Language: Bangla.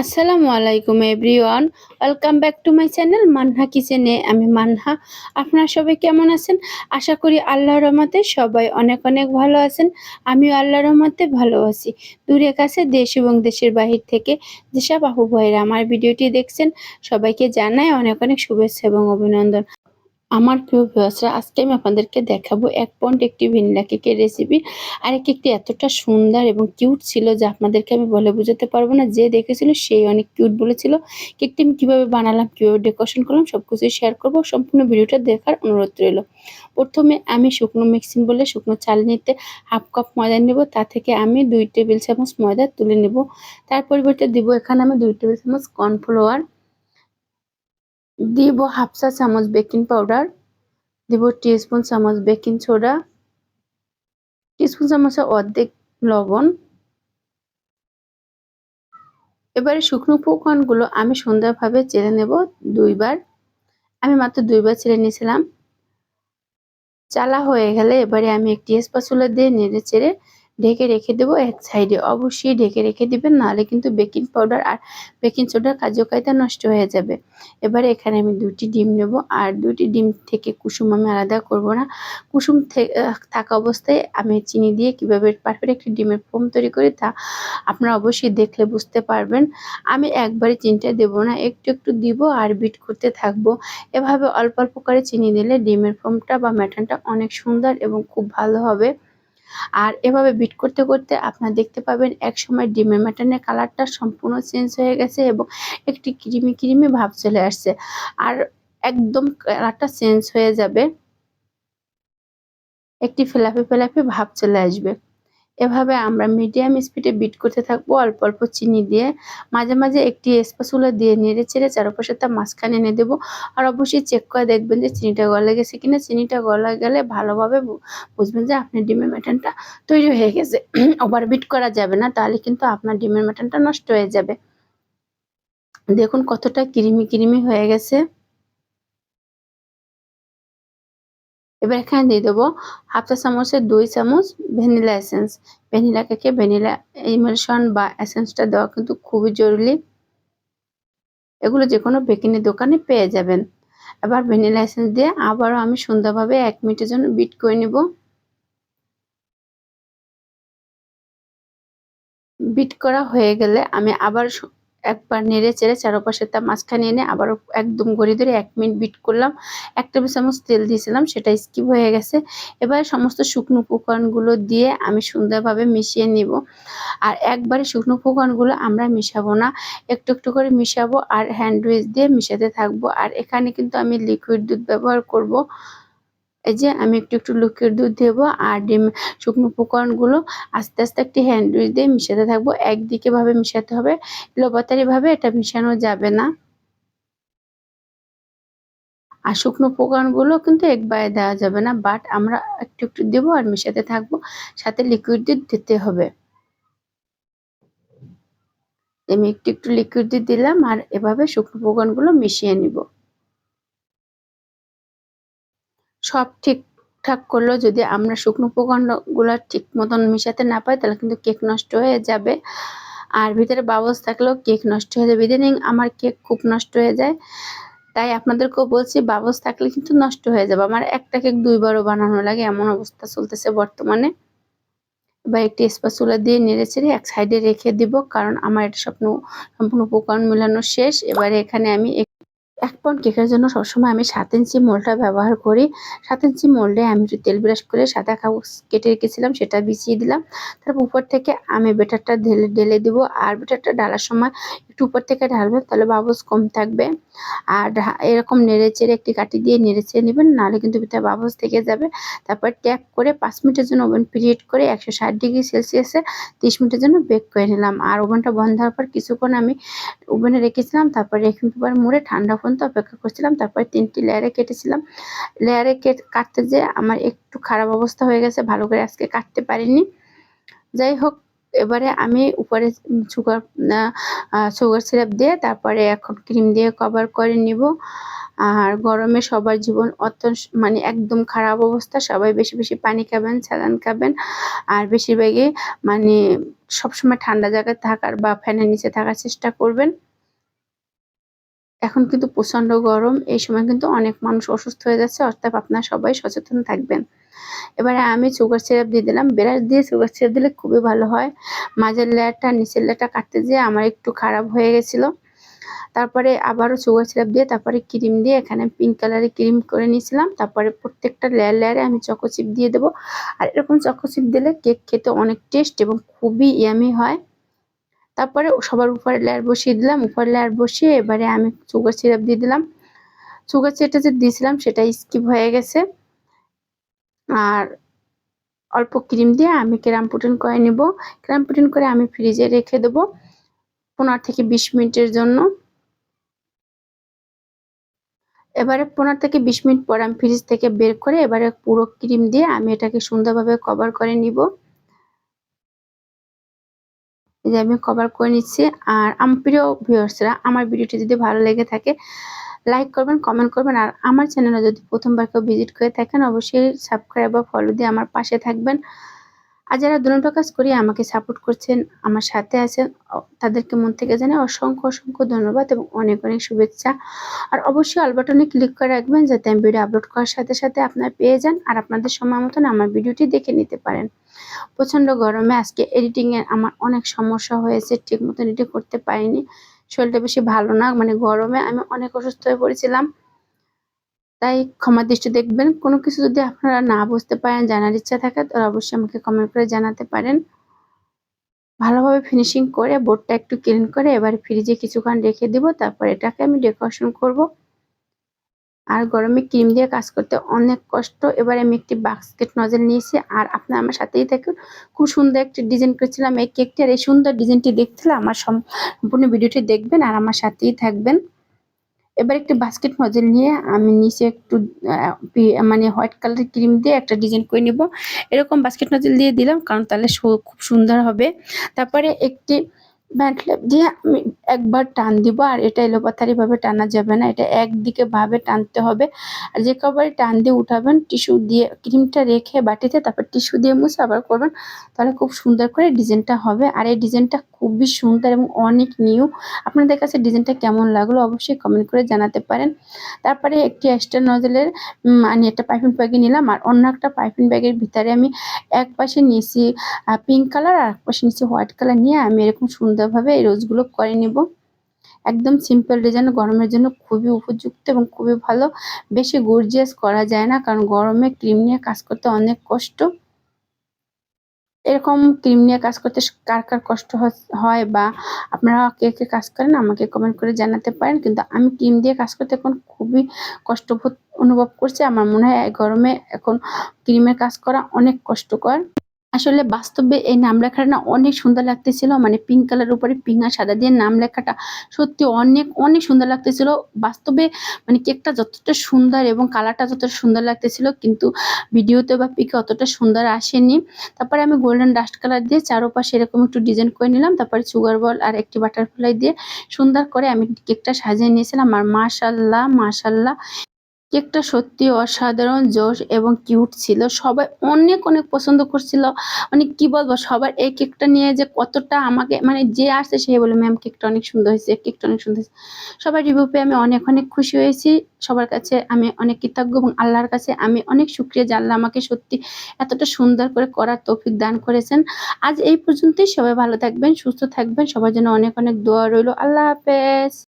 আসসালামু আলাইকুম everyone, welcome back to my channel Manha কিচেনে। আমি মানহা। আপনারা সবাই কেমন আছেন? আশা করি আল্লাহর রহমতে সবাই অনেক অনেক ভালো আছেন। আমিও আল্লাহর রহমতে ভালো আছি। দূরে কাছে দেশ এবং দেশের বাহির থেকে যেসব আপু ভাইরা আমার ভিডিওটি দেখছেন, সবাইকে জানাই অনেক অনেক শুভেচ্ছা এবং অভিনন্দন। আমার প্রিয় ভিউয়ার্সরা, আজকে আমি আপনাদেরকে দেখাবো 1 পন্ড একটি ভ্যানিলা কেকের রেসিপি। আর এই কেকটি এতটা সুন্দর এবং কিউট ছিল যে আপনাদেরকে আমি বলে বোঝাতে পারবো না। যে দেখেছিল সেই অনেক কিউট বলেছিল। কেকটি আমি কিভাবে বানালাম, কিভাবে ডেকোরেশন করলাম সবকিছুই শেয়ার করব। সম্পূর্ণ ভিডিওটা দেখার অনুরোধ রইল। প্রথমে আমি শুকনো মিক্সিং বলে শুকনো চাল নিতে 1/2 কাপ ময়দা নেব। তা থেকে আমি 2 টেবিল চামচ ময়দা তুলে নেব। তার পরিবর্তে দিব এখানে আমি 2 টেবিল চামচ কর্নফ্লাওয়ার, দিব 1/2 চা চামচ বেকিং পাউডার, দিব টিস্পুন চামচ বেকিং সোডা, টিস্পুন চামচের অর্ধেক লবণ। এবারে শুকনো উপকরণগুলো আমি সুন্দরভাবে চেলে নেব 2 বার। আমি মাত্র 2 বার চেলে নিয়েছিলাম। চালা হয়ে গেলে এবারে আমি একটি স্প্যাচুলা দিয়ে নেড়ে চেড়ে ঢেকে রেখে দেবো এক সাইডে। অবশ্যই ঢেকে রেখে দিবেন, নাহলে কিন্তু বেকিং পাউডার আর বেকিং সোডার কার্যকারিতা নষ্ট হয়ে যাবে। এবারে এখানে আমি 2টি ডিম নেব। আর 2টি ডিম থেকে কুসুম আমি আলাদা করব না। কুসুম থাকা অবস্থায় আমি চিনি দিয়ে কিভাবে পারফেক্ট একটি ডিমের ফোম তৈরি করি তা আপনারা অবশ্যই দেখলে বুঝতে পারবেন। আমি একবারে চিনিটা দেব না, একটু একটু দিব আর বিট করতে থাকবো। এভাবে অল্প অল্প করে চিনি দিলে ডিমের ফোমটা বা ম্যাটানটা অনেক সুন্দর এবং খুব ভালো হবে। আর এভাবে বিট করতে করতে আপনারা দেখতে পাবেন একসময় ডিমের ম্যাটানের কালারটা সম্পূর্ণ চেঞ্জ হয়ে গেছে এবং একটি ক্রিমি ক্রিমি ভাব চলে আসছে। আর একদম কালারটা চেঞ্জ হয়ে যাবে, একটি ফেলাফি ফেলাফি ভাব চলে আসবে। এভাবে আমরা মিডিয়াম স্পিডে বিট করতে থাকবো অল্প অল্প চিনি দিয়ে। মাঝে মাঝে একটি স্প্যাচুলা দিয়ে নেড়ে চেড়ে চারপাশে তার মাঝখানে এনে দেবো। আর অবশ্যই চেক করে দেখবেন যে চিনিটা গলে গেছে কিনা। চিনিটা গলা গেলে ভালোভাবে বুঝবেন যে আপনার ডিমের ম্যাটানটা তৈরি হয়ে গেছে। ওভার বিট করা যাবে না, তাহলে কিন্তু আপনার ডিমের ম্যাটানটা নষ্ট হয়ে যাবে। দেখুন কতটা ক্রিমি ক্রিমি হয়ে গেছে। এবার এখানে দিয়ে দেবো 1/2 চা চামচের 2 চামচ ভ্যানিলা এসেন্স। ভ্যানিলা কেকে ভ্যানিলা ইমালশন বা এসেন্সটা দেওয়া কিন্তু খুবই জরুরি। এগুলো যে কোনো বেকিংয়ের দোকানে পেয়ে যাবেন। এবার ভ্যানিলা এসেন্স দিয়ে আবারও আমি সুন্দরভাবে 1 মিনিটের জন্য বিট করে নেব। বিট করা হয়ে গেলে আমি আবার একবার নেড়ে চেড়ে চারপাশে তার মাঝখানে এনে আবারও একদম গড়ি ধরে 1 মিনিট বিট করলাম। 1 টেবিল চামচ তেল দিয়েছিলাম, সেটা স্কিপ হয়ে গেছে। এবার সমস্ত শুকনো উপকরণগুলো দিয়ে আমি সুন্দরভাবে মিশিয়ে নিব। আর একবারে শুকনো উপকরণগুলো আমরা মিশাবো না, একটু একটু করে মিশাবো আর হ্যান্ড উইচ দিয়ে মিশাতে থাকবো। আর এখানে কিন্তু আমি লিকুইড দুধ ব্যবহার করব। এই যে আমি একটু একটু লিকুইড দুধ দেবো আর ডিম শুকনো উপকরণগুলো আস্তে আস্তে একটি হ্যান্ড উইচ দিয়ে মিশাতে থাকবো। একদিকে ভাবে মিশাতে হবে, লবাতারি ভাবে এটা মিশানো যাবে না। আর শুকনো উপকরণগুলো কিন্তু একবারে দেওয়া যাবে না, বাট আমরা একটু একটু দেবো আর মিশাতে থাকবো। সাথে লিকুইড দুধ দিতে হবে। আমি একটু একটু লিকুইড দুধ দিলাম আর এভাবে শুকনো উপকরণগুলো মিশিয়ে নিব। সব ঠিকঠাক করলেও যদি আমরা শুকনো উপকরণগুলো ঠিক মতন মিশাতে না পারি, তাহলে কিন্তু কেক নষ্ট হয়ে যাবে। আর ভিতরে বাবলস থাকলেও কেক নষ্ট হয়ে যাবে। ইদানিং আমার কেক খুব নষ্ট হয়ে যায়, তাই আপনাদেরকেও বলছি বাবলস থাকলে কিন্তু নষ্ট হয়ে যাবে। আমার একটা কেক 2 বারও বানানো লাগে, এমন অবস্থা চলতেছে বর্তমানে। এবার একটি স্প্যাচুলা দিয়ে নেড়ে চেড়ে এক সাইডে রেখে দিব, কারণ আমার এটা সম্পূর্ণ উপকরণ মেলানো শেষ। এবারে এখানে আমি 1 পাউন্ড কেকের জন্য সবসময় আমি 7 ইঞ্চি মোল্ডটা ব্যবহার করি। 7 ইঞ্চি মোল্ডে আমি একটু তেল ব্রাশ করে সাদা কাগজ কেটে রেখেছিলাম, সেটা বিছিয়ে দিলাম। তারপর উপর থেকে আমি ব্যাটারটা ঢেলে দিব। আর ব্যাটারটা ঢালার সময় একটু উপর থেকে ঢালবেন, তাহলে বাবলস কম থাকবে। আর এরকম নেড়েচেড়ে একটি কাঠি দিয়ে নেড়েচেড়ে নেবেন, নাহলে কিন্তু ভিতরে বাবলস থেকে যাবে। তারপর ট্যাপ করে 5 মিনিটের জন্য ওভেন প্রিহিট করে 160 ডিগ্রি সেলসিয়াসে 30 মিনিটের জন্য বেক করে নিলাম। আর ওভেনটা বন্ধ হওয়ার পর কিছুক্ষণ আমি ওভেনে রেখেছিলাম। তারপর রেকিং পেপার মুড়ে ঠান্ডা পর্যন্ত অপেক্ষা করছিলাম। তারপরে 3টি লেয়ারে কেটেছিলাম। লেয়ারে কাটতে যেয়ে আমার একটু খারাপ অবস্থা হয়ে গেছে, ভালো করে আজকে কাটতে পারিনি। যাই হোক, এবারে আমি উপরে সুগার সিরাপ দিয়ে তারপরে এখন ক্রিম দিয়ে কভার করে নিব। আর গরমে সবার জীবন মানে একদম খারাপ অবস্থা। সবাই বেশি বেশি পানি খাবেন, স্যালান খাবেন, আর বেশিরভাগই মানে সবসময় ঠান্ডা জায়গায় থাকার বা ফ্যানের নিচে থাকার চেষ্টা করবেন। এখন কিন্তু প্রচন্ড গরম, এই সময় কিন্তু অনেক মানুষ অসুস্থ হয়ে যাচ্ছে, অর্থাৎ আপনারা সবাই সচেতন থাকবেন। এবারে আমি সুগার সিরাপ দিয়ে দিলাম। ব্রাশ দিয়ে সুগার সিরাপ দিলে খুবই ভালো হয়। মাঝের লেয়ারটা নিচের লেয়ারটা কাটতে যেয়ে আমার একটু খারাপ হয়ে গেছিল। তারপরে আবারও সুগার সিরাপ দিয়ে তারপরে ক্রিম দিয়ে এখানে পিঙ্ক কালারের ক্রিম করে নিয়েছিলাম। তারপরে প্রত্যেকটা লেয়ারে আমি চকো চিপ দিয়ে দেবো। আর এরকম চকো চিপ দিলে কেক খেতে অনেক টেস্ট এবং খুবই ইয়ামি হয়। তারপরে সবার উপরে লেয়ার বসিয়ে দিলাম। উপরে লেয়ার বসিয়ে এবারে আমি সুগার সিরাপ দিয়ে দিলাম। সুগার সিরাপটা যে দিয়েছিলাম সেটা স্কিপ হয়ে গেছে। আর অল্প ক্রিম দিয়ে আমি ক্রাম পুডিং করে নিব। ক্রাম পুডিং করে আমি ফ্রিজে রেখে দেবো 15 থেকে 20 মিনিটের জন্য। এবারে 15 থেকে 20 মিনিট পর আমি ফ্রিজ থেকে বের করে এবারে পুরো ক্রিম দিয়ে আমি এটাকে সুন্দরভাবে কভার করে নিব। এই যে আমি কভার করে নিচ্ছি। আর আমার প্রিয় ভিউয়ার্সরা, আমার ভিডিওটি যদি ভালো লেগে থাকে লাইক করবেন, কমেন্ট করবেন, আর আমার চ্যানেলে যদি প্রথমবার কেউ ভিজিট করে থাকেন অবশ্যই সাবস্ক্রাইব বা ফলো দিয়ে আমার পাশে থাকবেন। আর যারা দুটো কাজ করিয়ে আমাকে সাপোর্ট করছেন, আমার সাথে আছেন, তাদেরকে মন থেকে জানাই অসংখ্য অসংখ্য ধন্যবাদ এবং অনেক অনেক শুভেচ্ছা। আর অবশ্যই অল বাটনে ক্লিক করে রাখবেন যাতে আমি ভিডিও আপলোড করার সাথে সাথে আপনারা পেয়ে যান আর আপনাদের সময় মতন আমার ভিডিওটি দেখে নিতে পারেন। প্রচন্ড গরমে আজকে এডিটিং এর আমার অনেক সমস্যা হয়েছে, ঠিক মতন এডিট করতে পারিনি। শরীরটা বেশি ভালো না, মানে গরমে আমি অনেক অসুস্থ হয়ে পড়েছিলাম। তাই ক্ষমার দৃষ্টি দেখবেন। কোনো কিছু যদি আপনারা না বুঝতে পারেন, জানার ইচ্ছা থাকে, তাহলে অবশ্যই আমাকে কমেন্ট করে জানাতে পারেন। ভালোভাবে ফিনিশিং করে বোর্ডটা একটু ক্লিন করে এবার ফ্রিজে কিছুক্ষণ রেখে দিব। তারপর এটাকে আমি ডেকোরেশন করব। আর গরমে ক্রিম দিয়ে কাজ করতে অনেক কষ্ট। এবারে আমি একটি বাস্কেট নজেল নিয়েছি আর আপনারা আমার সাথেই থাকুন। খুব সুন্দর একটি ডিজাইন করেছিলাম এই কেকটি, আর এই সুন্দর ডিজাইনটি দেখতে হলে আমার সম্পূর্ণ ভিডিওটি দেখবেন আর আমার সাথেই থাকবেন। এবার একটি বাস্কেট নজেল নিয়ে আমি নিচে একটু মানে হোয়াইট কালারের ক্রিম দিয়ে একটা ডিজাইন করে নিব। এরকম বাস্কেট নজেল দিয়ে দিলাম কারণ তাহলে খুব সুন্দর হবে। তারপরে একটি ম্যাট লেপ দিয়ে আমি একবার টান দিব, আর এটা এলোপাথারি ভাবে টানা যাবে না, এটা একদিকে ভাবে টানতে হবে। আর যে কবারই টান দিয়ে উঠাবেন টিস্যু দিয়ে ক্রিমটা রেখে বাটিতে, তারপর টিস্যু দিয়ে মুছে আবার করবেন, তাহলে খুব সুন্দর করে ডিজাইনটা হবে। আর এই ডিজাইনটা খুবই সুন্দর এবং অনেক নিউ। আপনাদের কাছে ডিজাইনটা কেমন লাগলো অবশ্যই কমেন্ট করে জানাতে পারেন। তারপরে একটি এক্সট্রা নজেলের মানে একটা পাইপিং ব্যাগে নিলাম, আর অন্য একটা পাইপিং ব্যাগের ভিতরে আমি এক পাশে নিয়েছি পিঙ্ক কালার আর এক পাশে নিয়েছি হোয়াইট কালার নিয়ে আমি এরকম সুন্দরভাবে এই রোজগুলো করে নিব। একদম সিম্পল ডিজাইন, গরমের জন্য খুবই উপযুক্ত এবং খুবই ভালো। বেশি গর্জিয়াস করা যায় না কারণ গরমে ক্রিম নিয়ে কাজ করতে অনেক কষ্ট। এরকম ক্রিম নিয়ে কাজ করতে কার কার কষ্ট হয় বা আপনারা কে কে কাজ করেন আমাকে কমেন্ট করে জানাতে পারেন। কিন্তু আমি ক্রিম দিয়ে কাজ করতে এখন খুবই কষ্টবোধ অনুভব করছি। আমার মনে হয় এই গরমে এখন ক্রিমের কাজ করা অনেক কষ্টকর। আসলে বাস্তবে এই নাম লেখাটা না অনেক সুন্দর লাগতেছিল, মানে পিঙ্ক কালার উপরে পিঙ্ক আর সাদা দিয়ে নাম লেখাটা সত্যি অনেক অনেক সুন্দর লাগতেছিল। বাস্তবে মানে কেকটা যতটা সুন্দর এবং কালারটা যতটা সুন্দর লাগতেছিল কিন্তু ভিডিওতে বা পিকে অতটা সুন্দর আসেনি। তারপরে আমি গোল্ডেন ডাস্ট কালার দিয়ে চারপাশে এরকম একটু ডিজাইন করে নিলাম। তারপরে সুগার বল আর একটি বাটারফ্লাই দিয়ে সুন্দর করে আমি কেকটা সাজিয়ে নিয়েছিলাম। আর মাশাল্লাহ মাশাল্লাহ কেকটা সত্যি অসাধারণ জোশ এবং কিউট ছিল। সবাই অনেক অনেক পছন্দ করছিল। মানে কি বলবো, সবার এই কেকটা নিয়ে যে কতটা আমাকে মানে যে আসছে সে বলে ম্যাম কেকটা অনেক সুন্দর হয়েছে, কেকটা অনেক সুন্দর হয়েছে। সবার রিভিউ পেয়ে আমি অনেক অনেক খুশি হয়েছি। সবার কাছে আমি অনেক কৃতজ্ঞ এবং আল্লাহর কাছে আমি অনেক শুকরিয়া যে আল্লাহ আমাকে সত্যি এতটা সুন্দর করে করার তৌফিক দান করেছেন। আজ এই পর্যন্তই। সবাই ভালো থাকবেন, সুস্থ থাকবেন, সবার জন্য অনেক অনেক দোয়া রইল। আল্লাহ হাফেজ।